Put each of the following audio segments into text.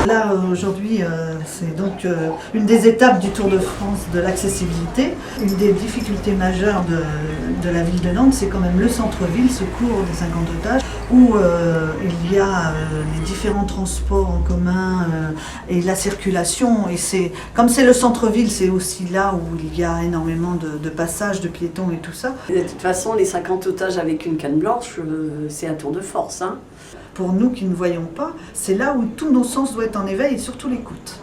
Là, aujourd'hui, c'est donc une des étapes du Tour de France de l'accessibilité. Une des difficultés majeures de la ville de Nantes, c'est quand même le centre-ville, ce cours des 50 otages, où il y a les différents transports en commun et la circulation. Et comme c'est le centre-ville, c'est aussi là où il y a énormément de passages, de piétons et tout ça. De toute façon, les 50 otages avec une canne blanche, c'est un tour de force. Hein. Pour nous qui ne voyons pas, c'est là où tous nos sens doivent être en éveil et surtout l'écoute.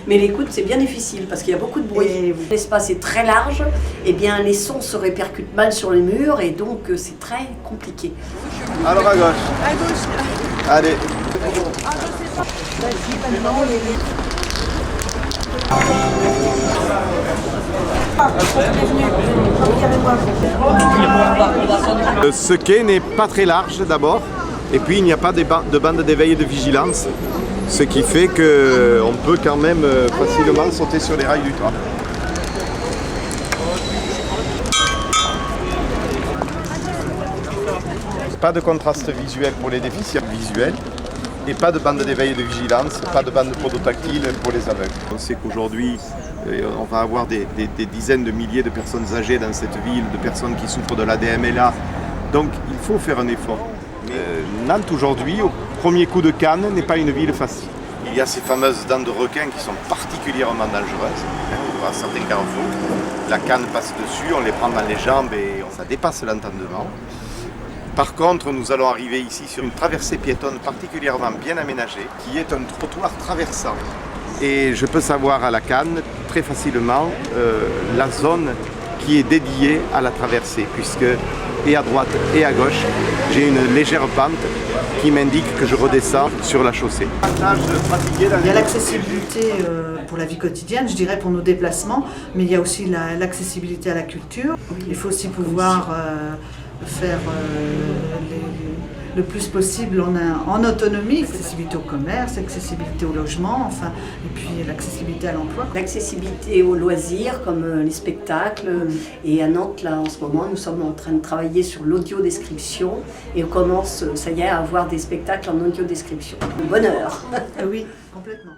Mais l'écoute, c'est bien difficile parce qu'il y a beaucoup de bruit. L'espace est très large, et bien les sons se répercutent mal sur les murs et donc c'est très compliqué. Alors à gauche. À gauche. Allez. Ce quai n'est pas très large d'abord, et puis il n'y a pas de bande d'éveil et de vigilance, ce qui fait qu'on peut quand même facilement sauter sur les rails du toit. Pas de contraste visuel pour les déficients visuels, et pas de bande d'éveil et de vigilance, pas de bande podotactile pour les aveugles. On sait qu'aujourd'hui, on va avoir des dizaines de milliers de personnes âgées dans cette ville, de personnes qui souffrent de l'ADMLA, donc il faut faire un effort. Nantes aujourd'hui, au premier coup de canne, n'est pas une ville facile. Il y a ces fameuses dents de requin qui sont particulièrement dangereuses. À certains carrefours, la canne passe dessus, on les prend dans les jambes et ça dépasse l'entendement. Par contre, nous allons arriver ici sur une traversée piétonne particulièrement bien aménagée, qui est un trottoir traversant. Et je peux savoir à la canne très facilement la zone qui est dédiée à la traversée, puisque et à droite et à gauche, j'ai une légère pente qui m'indique que je redescends sur la chaussée. Il y a l'accessibilité pour la vie quotidienne, je dirais pour nos déplacements, mais il y a aussi l'accessibilité à la culture. Il faut aussi pouvoir faire le plus possible en autonomie, accessibilité au commerce, accessibilité au logement, enfin, et puis l'accessibilité à l'emploi. L'accessibilité aux loisirs comme les spectacles. Et à Nantes, là, en ce moment, nous sommes en train de travailler sur l'audio-description et on commence, ça y est, à avoir des spectacles en audio-description. Bonheur. Oui, complètement.